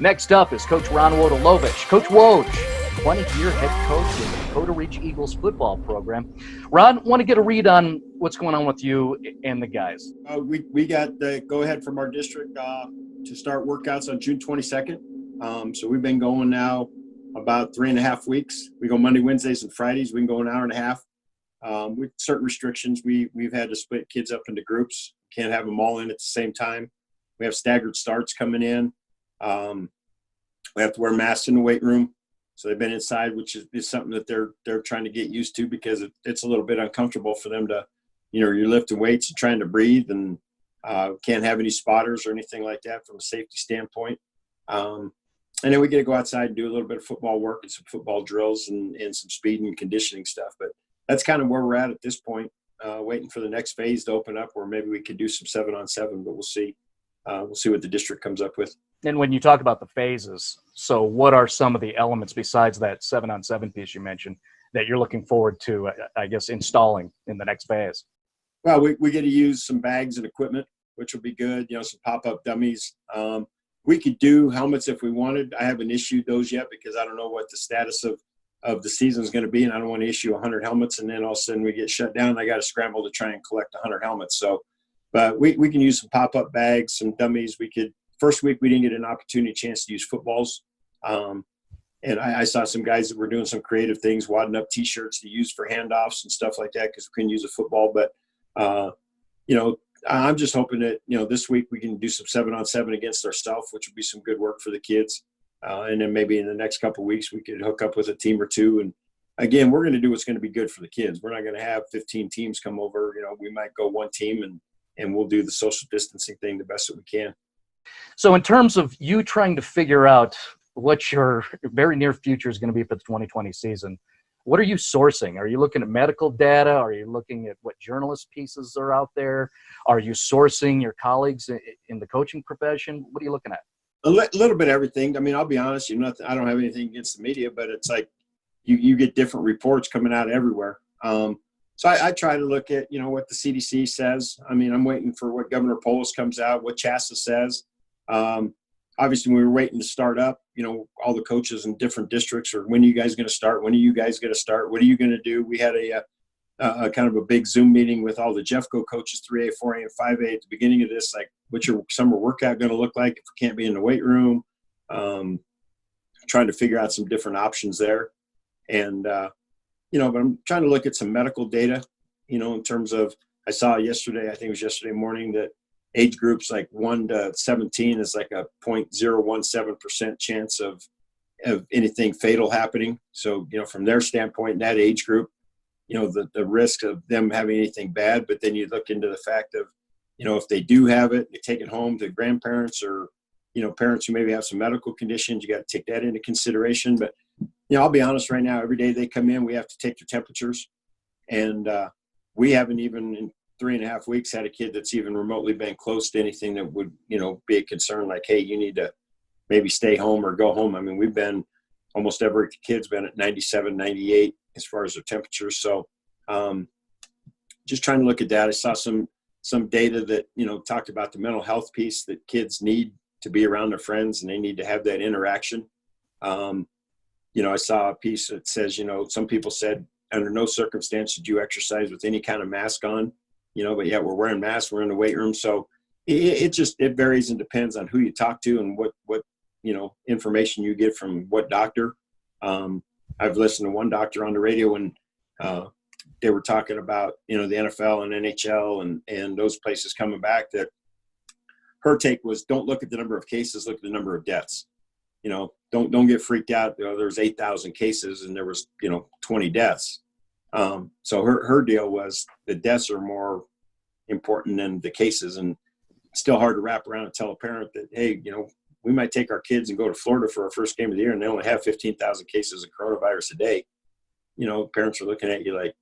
Next up is Coach Ron Woitalewicz. Coach Woj, 20-year head coach in the Dakota Ridge Eagles football program. Ron, want to get a read on what's going on with you and the guys? We got the go-ahead from our district to start workouts on June 22nd. So we've been going now about 3.5 weeks. We go Monday, Wednesdays, and Fridays. We can go an hour and a half. With certain restrictions, we've had to split kids up into groups. Can't have them all in at the same time. We have staggered starts coming in. We have to wear masks in the weight room. So they've been inside, which is something that they're trying to get used to because it's a little bit uncomfortable for them to, you're lifting weights and trying to breathe and can't have any spotters or anything like that from a safety standpoint. And then we get to go outside and do a little bit of football work and some football drills and some speed and conditioning stuff. But that's kind of where we're at this point, waiting for the next phase to open up where maybe we could do some 7-on-7, but we'll see. We'll see what the district comes up with. And when you talk about the phases, so what are some of the elements besides that 7-on-7 piece you mentioned that you're looking forward to, I guess, installing in the next phase? Well, we get to use some bags and equipment, which will be good, some pop-up dummies. We could do helmets if we wanted. I haven't issued those yet because I don't know what the status of the season is going to be, and I don't want to issue 100 helmets, and then all of a sudden we get shut down, and I got to scramble to try and collect 100 helmets. So, but we can use some pop-up bags, some dummies. First week we didn't get an chance to use footballs. And I saw some guys that were doing some creative things, wadding up T-shirts to use for handoffs and stuff like that because we couldn't use a football. But, I'm just hoping that, this week we can do some 7-on-7 against ourselves, which would be some good work for the kids. And then maybe in the next couple of weeks we could hook up with a team or two. And, again, we're going to do what's going to be good for the kids. We're not going to have 15 teams come over. We might go one team and we'll do the social distancing thing the best that we can. So in terms of you trying to figure out what your very near future is going to be for the 2020 season, what are you sourcing? Are you looking at medical data? Are you looking at what journalist pieces are out there? Are you sourcing your colleagues in the coaching profession? What are you looking at? A little bit of everything. I mean, I'll be honest, I don't have anything against the media, but it's like you get different reports coming out everywhere. So I try to look at, what the CDC says. I mean, I'm waiting for what Governor Polis comes out, what CHASA says. Obviously, we were waiting to start up, all the coaches in different districts or when are you guys going to start? When are you guys going to start? What are you going to do? We had a kind of a big Zoom meeting with all the Jeffco coaches, 3A, 4A, and 5A at the beginning of this, like what's your summer workout going to look like if we can't be in the weight room? Trying to figure out some different options there. And, but I'm trying to look at some medical data, in terms of, I saw yesterday, I think it was yesterday morning, that age groups like 1 to 17 is like a 0.017% chance of anything fatal happening. So, from their standpoint, in that age group, the risk of them having anything bad, but then you look into the fact of, if they do have it, they take it home to grandparents or, parents who maybe have some medical conditions, you got to take that into consideration. But, I'll be honest right now, every day they come in, we have to take their temperatures. And we haven't even in 3.5 weeks had a kid that's even remotely been close to anything that would, be a concern like, hey, you need to maybe stay home or go home. I mean, we've been almost every kid's been at 97, 98 as far as their temperatures. So just trying to look at that. I saw some data that, talked about the mental health piece that kids need to be around their friends and they need to have that interaction. I saw a piece that says, some people said under no circumstance should you exercise with any kind of mask on, but yeah, we're wearing masks, we're in the weight room. So it varies and depends on who you talk to and what information you get from what doctor. I've listened to one doctor on the radio when they were talking about, the NFL and NHL and those places coming back, that her take was don't look at the number of cases, look at the number of deaths. Don't get freaked out. There's 8,000 cases and there was, 20 deaths. So her deal was the deaths are more important than the cases, and it's still hard to wrap around and tell a parent that, hey, we might take our kids and go to Florida for our first game of the year and they only have 15,000 cases of coronavirus a day. Parents are looking at you like,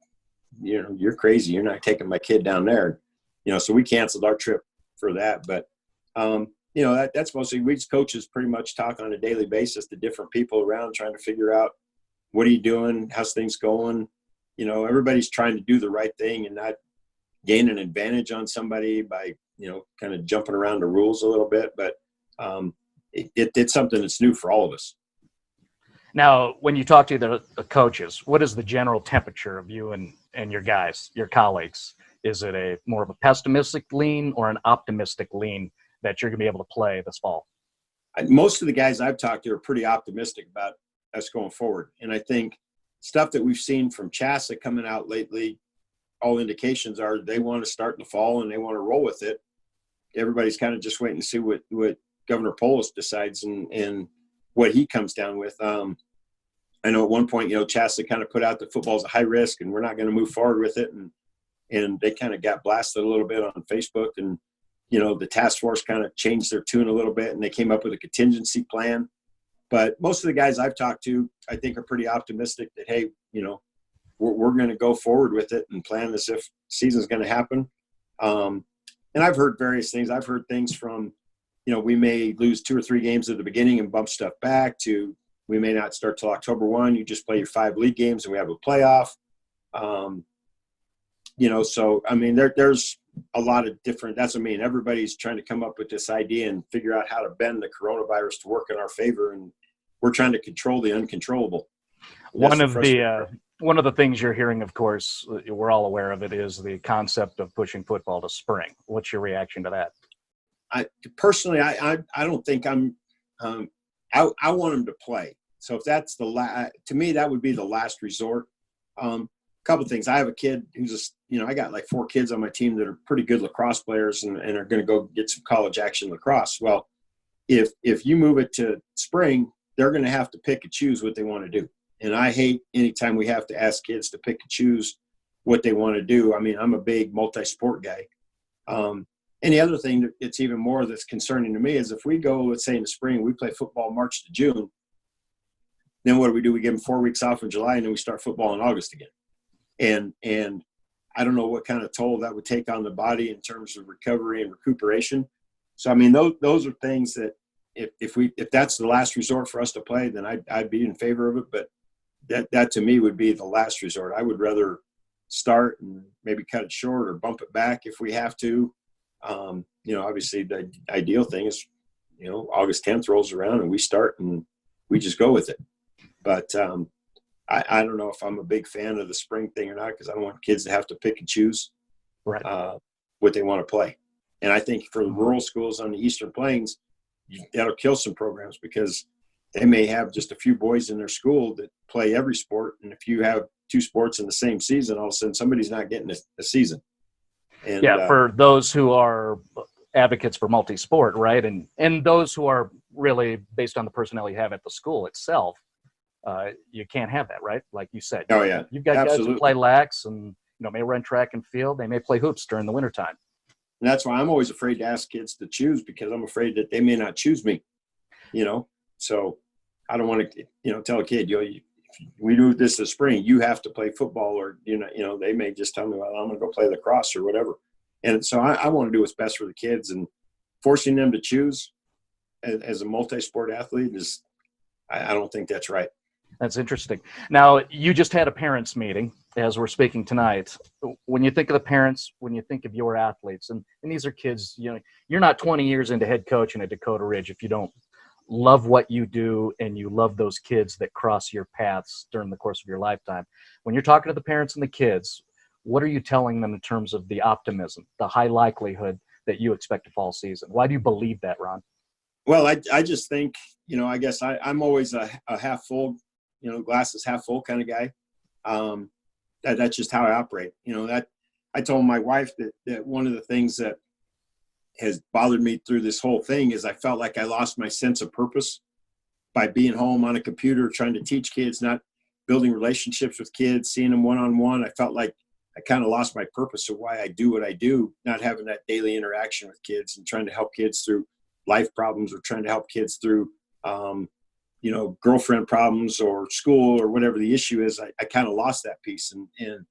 you're crazy. You're not taking my kid down there. So we canceled our trip for that. But, that's mostly we as coaches pretty much talk on a daily basis to different people around trying to figure out what are you doing? How's things going? Everybody's trying to do the right thing and not gain an advantage on somebody by, kind of jumping around the rules a little bit. But it's something that's new for all of us. Now, when you talk to the coaches, what is the general temperature of you and your guys, your colleagues? Is it a more of a pessimistic lean or an optimistic lean that you're going to be able to play this fall? Most of the guys I've talked to are pretty optimistic about us going forward. And I think stuff that we've seen from Chassa coming out lately, all indications are they want to start in the fall and they want to roll with it. Everybody's kind of just waiting to see what Governor Polis decides and what he comes down with. I know at one point, Chassa kind of put out that football's a high risk and we're not going to move forward with it. And they kind of got blasted a little bit on Facebook, and, the task force kind of changed their tune a little bit and they came up with a contingency plan. But most of the guys I've talked to, I think, are pretty optimistic that, hey, we're going to go forward with it and plan as if season's going to happen. And I've heard various things. I've heard things from, we may lose 2 or 3 games at the beginning and bump stuff back to we may not start till October 1. You just play your 5 league games and we have a playoff. So, I mean, there's a lot of different – that's what I mean. Everybody's trying to come up with this idea and figure out how to bend the coronavirus to work in our favor, and we're trying to control the uncontrollable. One of the things you're hearing, of course, we're all aware of it, is the concept of pushing football to spring. What's your reaction to that? I don't think I want them to play. So if that's to me, that would be the last resort. Couple of things. I have a kid who's I got like 4 kids on my team that are pretty good lacrosse players and are going to go get some college action lacrosse. Well, if you move it to spring, they're going to have to pick and choose what they want to do. And I hate anytime we have to ask kids to pick and choose what they want to do. I mean, I'm a big multi-sport guy. And the other thing that's even more that's concerning to me is if we go, let's say in the spring, we play football March to June, then what do? We give them 4 weeks off in July, and then we start football in August again. And I don't know what kind of toll that would take on the body in terms of recovery and recuperation. So, I mean, those are things that if that's the last resort for us to play, then I'd be in favor of it. But that to me would be the last resort. I would rather start and maybe cut it short or bump it back if we have to. Obviously the ideal thing is, August 10th rolls around and we start and we just go with it. But I don't know if I'm a big fan of the spring thing or not, because I don't want kids to have to pick and choose what they want to play. And I think for the rural schools on the Eastern Plains, that'll kill some programs because they may have just a few boys in their school that play every sport. And if you have 2 sports in the same season, all of a sudden somebody's not getting a season. And, for those who are advocates for multi-sport, right? And those who are really based on the personnel you have at the school itself, you can't have that, right? Like you said. Oh, yeah. You've got Absolutely. guys who play lax and, may run track and field. They may play hoops during the wintertime. And that's why I'm always afraid to ask kids to choose, because I'm afraid that they may not choose me, So I don't want to, tell a kid, if we do this this spring, you have to play football, or, they may just tell me, well, I'm going to go play lacrosse or whatever. And so I want to do what's best for the kids, and forcing them to choose as a multi-sport athlete I don't think that's right. That's interesting. Now, you just had a parents' meeting as we're speaking tonight. When you think of the parents, when you think of your athletes, and these are kids, you're not 20 years into head coaching at Dakota Ridge if you don't love what you do and you love those kids that cross your paths during the course of your lifetime. When you're talking to the parents and the kids, what are you telling them in terms of the optimism, the high likelihood that you expect a fall season? Why do you believe that, Ron? Well, I just think, I guess I'm always a half full, glass is half full kind of guy. That's just how I operate. That I told my wife that one of the things that has bothered me through this whole thing is I felt like I lost my sense of purpose by being home on a computer, trying to teach kids, not building relationships with kids, seeing them one-on-one. I felt like I kind of lost my purpose of why I do what I do, not having that daily interaction with kids and trying to help kids through life problems, or trying to help kids through, girlfriend problems or school or whatever the issue is. I kind of lost that piece, and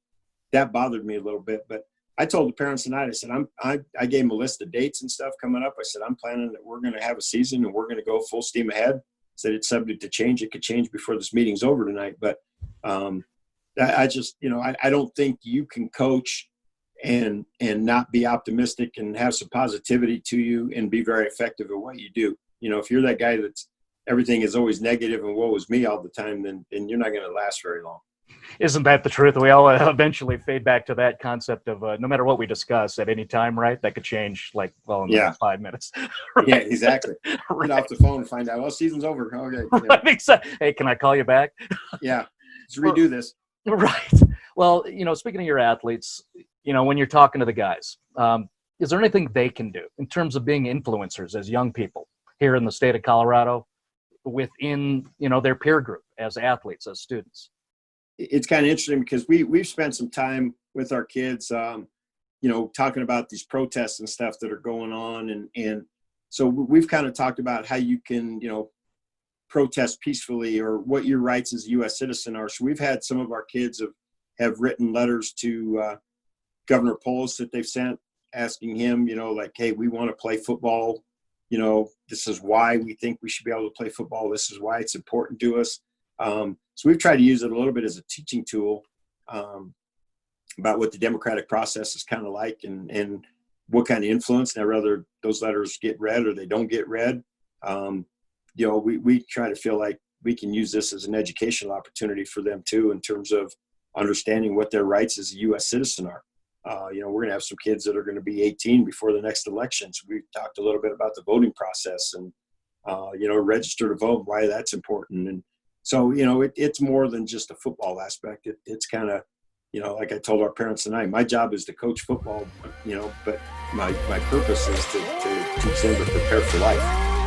that bothered me a little bit. But I told the parents tonight, I said, I gave them a list of dates and stuff coming up. I said, I'm planning that we're going to have a season and we're going to go full steam ahead. I said, it's subject to change. It could change before this meeting's over tonight. But I just, I don't think you can coach and not be optimistic and have some positivity to you and be very effective at what you do. If you're that guy that's everything is always negative and woe is me all the time, then you're not going to last very long. Isn't that the truth? We all eventually fade back to that concept of no matter what we discuss at any time, right? That could change in the next 5 minutes. Right? Yeah, exactly. Right. Get off the phone and find out, season's over. Okay. Right, exactly. Hey, can I call you back? Yeah, let's redo this. Right. Well, speaking of your athletes, when you're talking to the guys, is there anything they can do in terms of being influencers as young people here in the state of Colorado within, their peer group as athletes, as students? It's kind of interesting because we've spent some time with our kids, talking about these protests and stuff that are going on. And so we've kind of talked about how you can, protest peacefully or what your rights as a U.S. citizen are. So we've had some of our kids have written letters to Governor Polis that they've sent asking him, hey, we want to play football. This is why we think we should be able to play football. This is why it's important to us. So we've tried to use it a little bit as a teaching tool about what the democratic process is kind of like and what kind of influence. Now, whether those letters get read or they don't get read, we try to feel like we can use this as an educational opportunity for them too, in terms of understanding what their rights as a U.S. citizen are. We're going to have some kids that are going to be 18 before the next election. So we talked a little bit about the voting process and, register to vote, why that's important. And so, it's more than just a football aspect. It's kind of, like I told our parents tonight, my job is to coach football, but my purpose is to teach them to prepare for life.